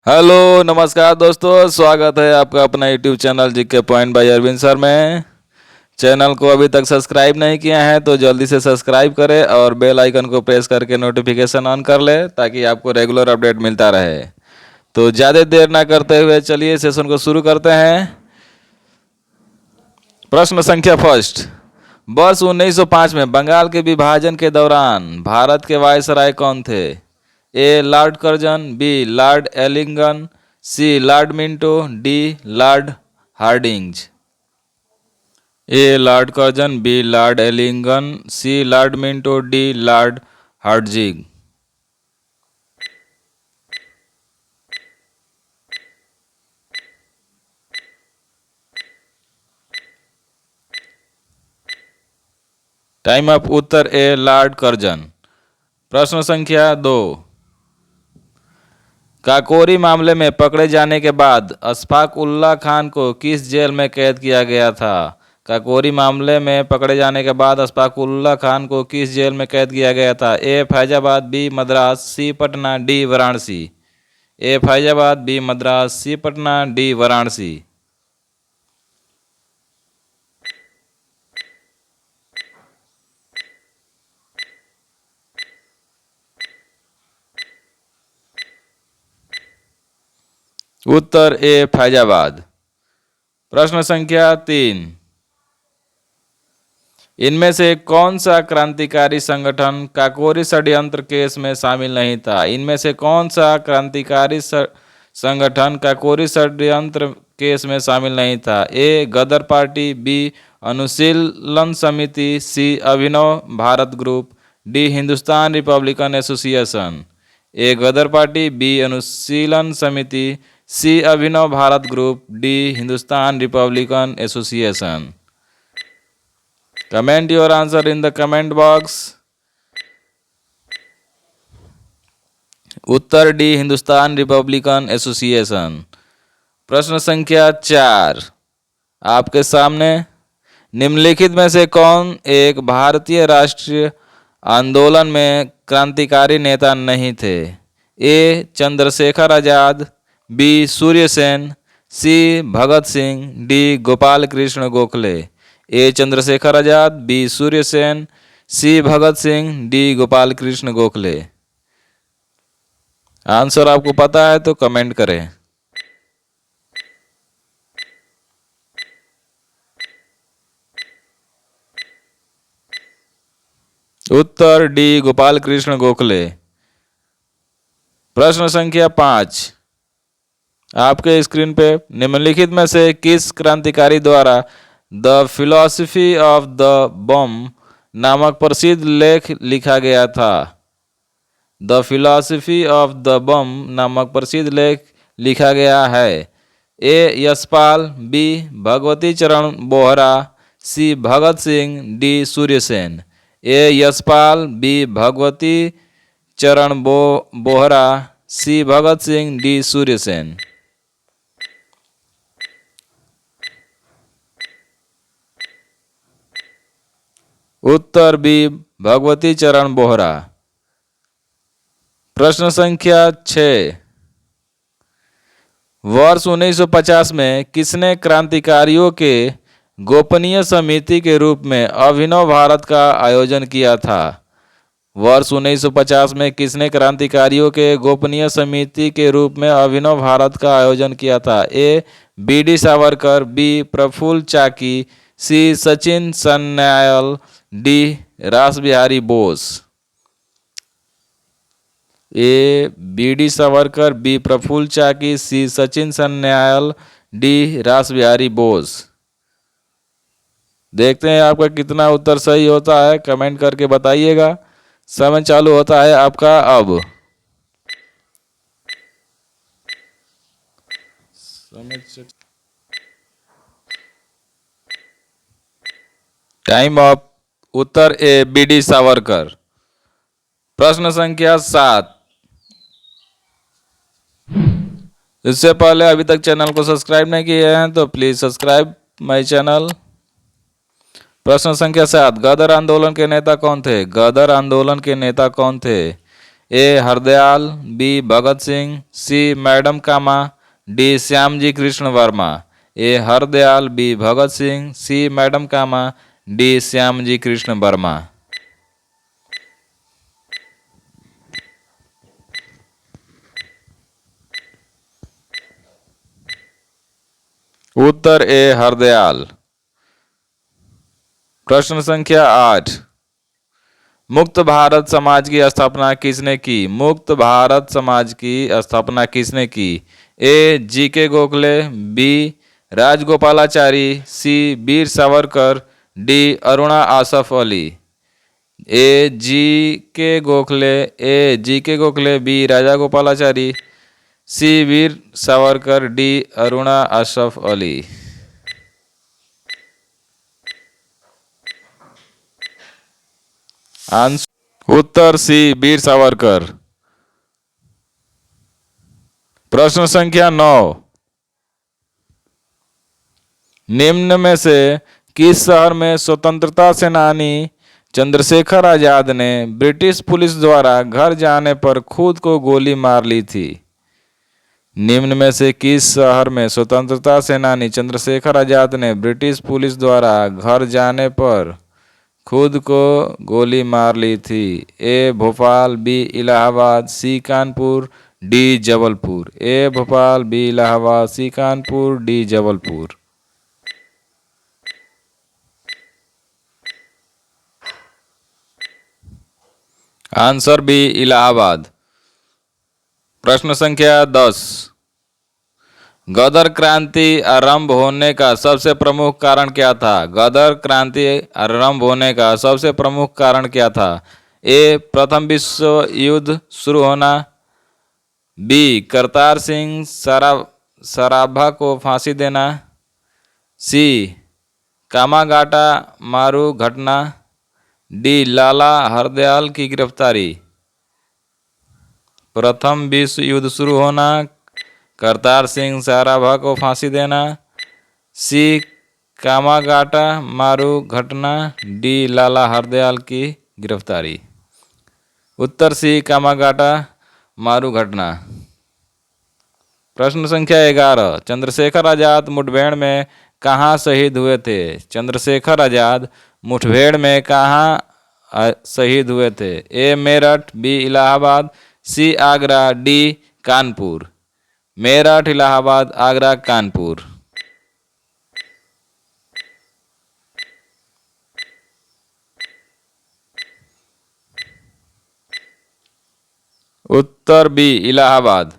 Hello नमस्कार दोस्तों, स्वागत है आपका अपना YouTube channel GK point by Arvind sir में। चैनल को अभी तक सब्सक्राइब नहीं किया है तो जल्दी से सब्सक्राइब करें और बेल आइकन को प्रेस करके नोटिफिकेशन ऑन कर ले ताकि आपको रेगुलर अपडेट मिलता रहे। तो ज़्यादा देर ना करते हुए चलिए सेशन को शुरू करते हैं। प्रश्न संख्या फर्स्ट, वर्ष 1905 में बंगाल के विभाजन के दौरान भारत के वायसराय कौन थे? A lord Curzon, B lord Elgin, C lord Minto, D lord Hardinge. A lord Curzon, B lord Elgin, C lord Minto, D lord Hardinge. Time up. उत्तर ए लॉर्ड कर्जन। प्रश्न संख्या 2, काकोरी मामले में पकड़े जाने के बाद अशफाक उल्लाह खान को किस जेल में कैद किया गया था? काकोरी मामले में पकड़े जाने के बाद अशफाक उल्लाह खान को किस जेल में कैद किया गया था? ए फैजाबाद, बी मद्रास, सी पटना, डी वाराणसी। ए फैजाबाद, बी मद्रास, सी पटना, डी वाराणसी। उत्तर ए फैजाबाद। प्रश्न संख्या 3, इनमें से कौन सा क्रांतिकारी संगठन काकोरी षड्यंत्र केस में शामिल नहीं था? इनमें से कौन सा क्रांतिकारी संगठन काकोरी षड्यंत्र केस में शामिल नहीं था? ए Ghadar party, B Anushilan Samiti, C Abhinav Bharat group, D Hindustan Republican Association. A Ghadar party, B Anushilan Samiti, C Abhinav Bharat group, D Hindustan Republican Association. Comment your answer in the comment box. उत्तर डी हिंदुस्तान रिपब्लिकन एसोसिएशन। प्रश्न संख्या 4 आपके सामने, निम्नलिखित में से कौन एक भारतीय राष्ट्रीय आंदोलन में क्रांतिकारी नेता नहीं थे? ए चंद्रशेखर आजाद, बी सूर्य सेन, सी भगत सिंह, डी गोपाल कृष्ण गोखले। ए चंद्रशेखर आजाद, बी सूर्य सेन, सी भगत सिंह, डी गोपाल कृष्ण गोखले। आंसर आपको पता है तो कमेंट करें। उत्तर डी गोपाल कृष्ण गोखले। प्रश्न संख्या 5 आपके स्क्रीन पे, निम्नलिखित में से किस क्रांतिकारी द्वारा द फिलॉसफी ऑफ द बम नामक प्रसिद्ध लेख लिखा गया था? द फिलॉसफी ऑफ द बम नामक प्रसिद्ध लेख लिखा गया है। ए यशपाल, बी भगवती चरण बोहरा, सी भगत सिंह, डी सूर्य सेन। ए यशपाल, बी भगवती चरण बोहरा, सी भगत सिंह, डी सूर्य सेन। उत्तर बी भगवती चरण बोहरा। प्रश्न संख्या 6, वर्ष 1950 में किसने क्रांतिकारियों के गोपनीय समिति के रूप में अभिनव भारत का आयोजन किया था? वर्ष 1950 में किसने क्रांतिकारियों के गोपनीय समिति के रूप में अभिनव भारत का आयोजन किया था? A B D Savarkar, B Prafulla Chaki, C Sachin Sanyal, D Ras Bihari Bose. A B D Savarkar, B Prafulla Chaki, C Sachin Sanyal, D Ras Bihari Bose. देखते हैं आपका कितना उत्तर सही होता है, कमेंट करके बताइएगा। समय चालू होता है आपका अब। Time off. उत्तर ए बी डी सावरकर। प्रश्न संख्या 7, इससे पहले अभी तक चैनल को सब्सक्राइब नहीं किए हैं तो प्लीज सब्सक्राइब माय चैनल। प्रश्न संख्या 7, गदर आंदोलन के नेता कौन थे? गदर आंदोलन के नेता कौन थे? ए हरदयाल, बी भगत सिंह, सी मैडम कामा, डी श्यामजी कृष्ण वर्मा। ए हरदयाल, बी भगत सिंह, सी मैडम कामा, डी श्यामजी कृष्ण वर्मा। उत्तर ए हरदयाल। प्रश्न संख्या 8, मुक्त भारत समाज की स्थापना किसने की? मुक्त भारत समाज की स्थापना किसने की? ए जी के गोखले, बी राजगोपालाचारी, सी वीर सावरकर, डी अरुणा आसफ अली। ए जी के गोखले, बी राजा गोपालाचारी, सी वीर सावरकर, डी अरुणा आसफ अली। उत्तर सी वीर सावरकर। प्रश्न संख्या 9, निम्न में से किस शहर में स्वतंत्रता सेनानी चंद्रशेखर आजाद ने ब्रिटिश पुलिस द्वारा घर जाने पर खुद को गोली मार ली थी? निम्न में से किस शहर में स्वतंत्रता सेनानी चंद्रशेखर आजाद ने ब्रिटिश पुलिस द्वारा घर जाने पर खुद को गोली मार ली थी? A Bhopal, B Allahabad, C Kanpur, D Jabalpur. A Bhopal, B Allahabad, C Kanpur, D Jabalpur. Answer B Allahabad. प्रश्न संख्या 10, गदर क्रांति आरंभ होने का सबसे प्रमुख कारण क्या था? गदर क्रांति आरंभ होने का सबसे प्रमुख कारण क्या था? ए प्रथम विश्व युद्ध शुरू होना, बी करतार सिंह सराभा को फांसी देना, सी कामागाटा मारू घटना, डी लाला हरदयाल की गिरफ्तारी। प्रथम विश्व युद्ध शुरू होना, करतार सिंह सराभा को फांसी देना, सी कामागाटा मारू घटना, डी लाला हरदयाल की गिरफ्तारी। उत्तर सी कामागाटा मारू घटना। प्रश्न संख्या 11, चंद्रशेखर आजाद मुठभेड़ में कहाँ शहीद हुए थे? चंद्रशेखर आजाद मुठभेड़ में कहाँ शहीद हुए थे? ए मेरठ, बी इलाहाबाद, सी आगरा, डी कानपुर। मेरठ, इलाहाबाद, आगरा, कानपुर। उत्तर बी इलाहाबाद।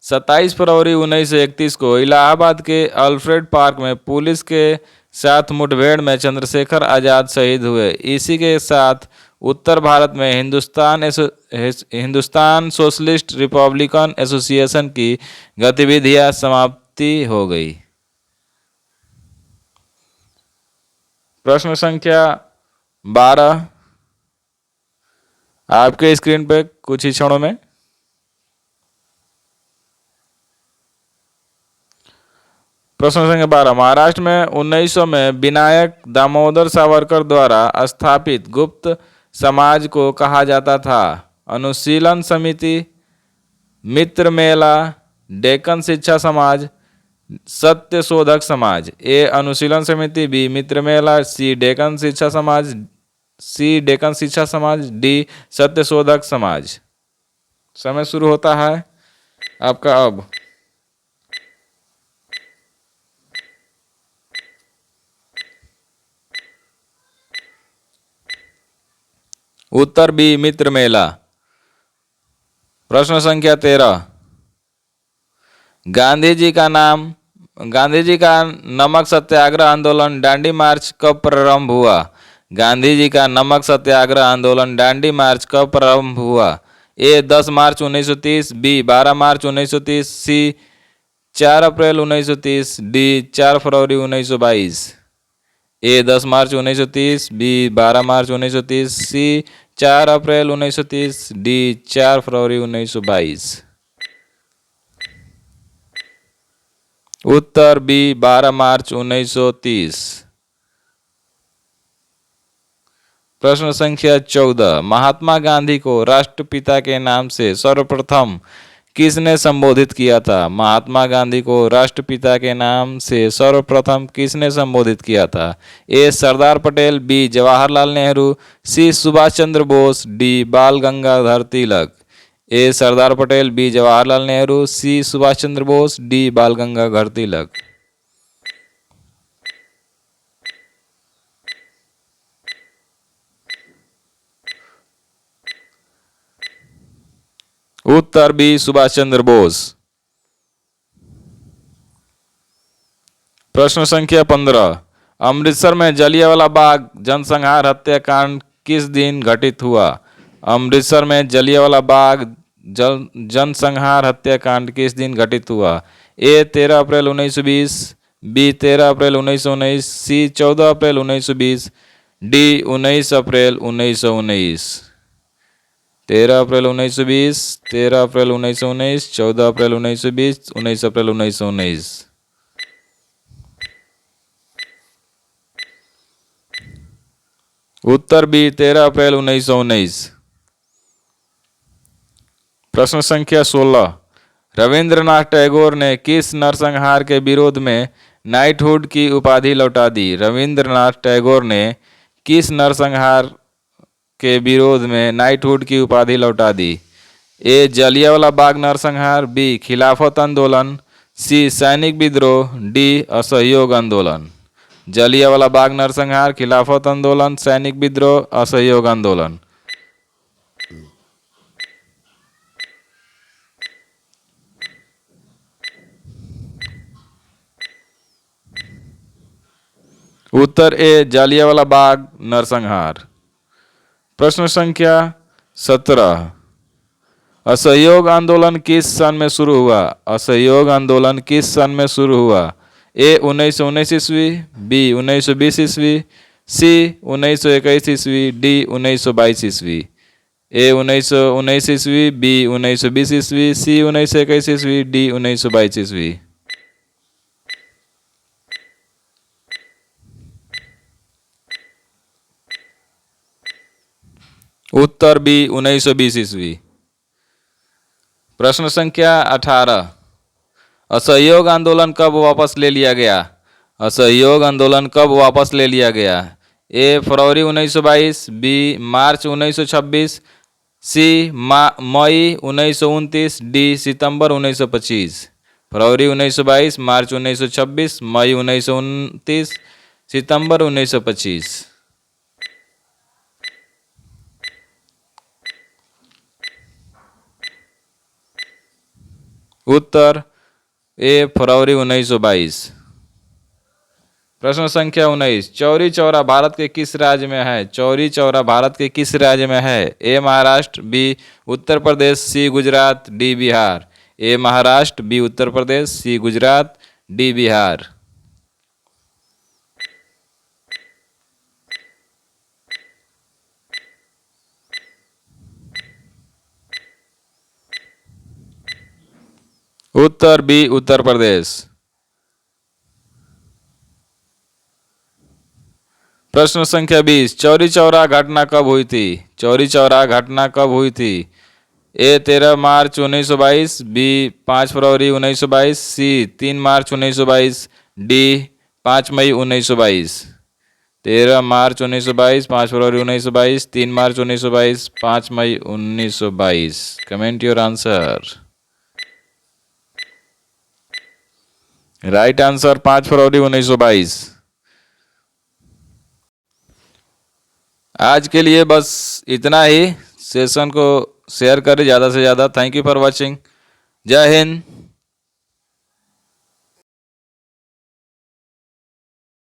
27 फरवरी 1931 को इलाहाबाद के अल्फ्रेड पार्क में पुलिस के साथ मुठभेड़ में चंद्रशेखर आजाद शहीद हुए। इसी के साथ उत्तर भारत में हिंदुस्तान सोशलिस्ट रिपब्लिकन एसोसिएशन की गतिविधियां समाप्ति हो गई। प्रश्न संख्या 12 आपके स्क्रीन पे कुछ ही क्षणों में। प्रश्न संख्या 12, महाराष्ट्र में 1900 में विनायक दामोदर सावरकर द्वारा स्थापित गुप्त समाज को कहा जाता था? अनुशीलन समिति, मित्र मेला, डेक्कन शिक्षा समाज, सत्य शोधक समाज। ए अनुशीलन समिति, बी मित्र मेला, सी डेक्कन शिक्षा समाज, डी सत्य शोधक समाज। समय शुरू होता है आपका अब। उत्तर बी मित्र मेला। प्रश्न संख्या 13, गांधी जी का नमक सत्याग्रह आंदोलन दांडी मार्च कब प्रारंभ हुआ? गांधी जी का नमक सत्याग्रह आंदोलन दांडी मार्च कब प्रारंभ हुआ? ए 10 मार्च 1930, बी 12 मार्च 1930, सी 4 अप्रैल 1930, डी 4 फरवरी 1922। ए 10 मार्च 1930, बी 12 मार्च 1930, सी 4 अप्रैल 1930, डी 4 फरवरी 1922। उत्तर बी 12 मार्च 1930। प्रश्न संख्या 14, महात्मा गांधी को राष्ट्रपिता के नाम से सर्वप्रथम किसने संबोधित किया था? महात्मा गांधी को राष्ट्रपिता के नाम से सर्वप्रथम किसने संबोधित किया था? ए सरदार पटेल, बी जवाहरलाल नेहरू, सी सुभाष चंद्र बोस, डी बाल गंगाधर तिलक। ए सरदार पटेल, बी जवाहरलाल नेहरू, सी सुभाष चंद्र बोस, डी बाल गंगाधर तिलक। उत्तर बी सुभाष चंद्र बोस। प्रश्न संख्या 15, अमृतसर में जलियांवाला बाग जनसंहार हत्याकांड किस दिन घटित हुआ? अमृतसर में जलियांवाला बाग जनसंहार हत्याकांड किस दिन घटित हुआ? ए 13 अप्रैल 1920, बी 13 अप्रैल 1919, सी 14 अप्रैल 1920, डी 19 अप्रैल 1919। 13 अप्रैल 1920, 13 अप्रैल 1919, 14 अप्रैल 1920, 19 अप्रैल 1919। उत्तर बी 13 अप्रैल 1919। प्रश्न संख्या 16, रविंद्रनाथ टैगोर ने किस नरसंहार के विरोध में नाइटहुड की उपाधि लौटा दी? रविंद्रनाथ टैगोर ने किस नरसंहार के विरोध में नाइटहुड की उपाधि लौटा दी? ए जलियांवाला बाग नरसंहार, बी खिलाफत आंदोलन, सी सैनिक विद्रोह, डी असहयोग आंदोलन। जलियांवाला बाग नरसंहार, खिलाफत आंदोलन, सैनिक विद्रोह, असहयोग आंदोलन। उत्तर ए जलियांवाला बाग नरसंहार। प्रश्न संख्या 17, असहयोग आंदोलन किस सन में शुरू हुआ? असहयोग आंदोलन किस सन में शुरू हुआ? ए 1919 ईस्वी, बी 1920 ईस्वी, सी 1921 ईस्वी, डी 1922 ईस्वी। ए 1919 ईस्वी, बी 1920 ईस्वी, सी 1921 ईस्वी, डी 1922 ईस्वी। उत्तर बी 1920 ईस्वी। प्रश्न संख्या 18, असहयोग आंदोलन कब वापस ले लिया गया? असहयोग आंदोलन कब वापस ले लिया गया? ए फरवरी 1922, बी मार्च 1926, सी मई 1929, डी सितंबर 1925। फरवरी 1922, मार्च 1926, मई 1929, सितंबर 1925। उत्तर ए फरवरी 1922। प्रश्न संख्या 19, चौरी चौरा भारत के किस राज्य में है? चौरी चौरा भारत के किस राज्य में है? ए महाराष्ट्र, बी उत्तर प्रदेश, सी गुजरात, डी बिहार। ए महाराष्ट्र, बी उत्तर प्रदेश, सी गुजरात, डी बिहार। उत्तर बी उत्तर प्रदेश। प्रश्न संख्या 20, चौरी चौरा घटना कब हुई थी? चौरी चौरा घटना कब हुई थी? ए 13 मार्च 1922, बी 5 फरवरी 1922, सी 3 मार्च 1922, डी 5 मई 1922। 13 मार्च 1922, 5 फरवरी 1922, 3 मार्च 1922, 5 मई 1922। Comment your answer. Right answer 5 फरवरी 1922। आज के लिए बस इतना ही। सेशन को शेयर करें ज़्यादा से ज़्यादा। Thank you for watching. जय हिंद।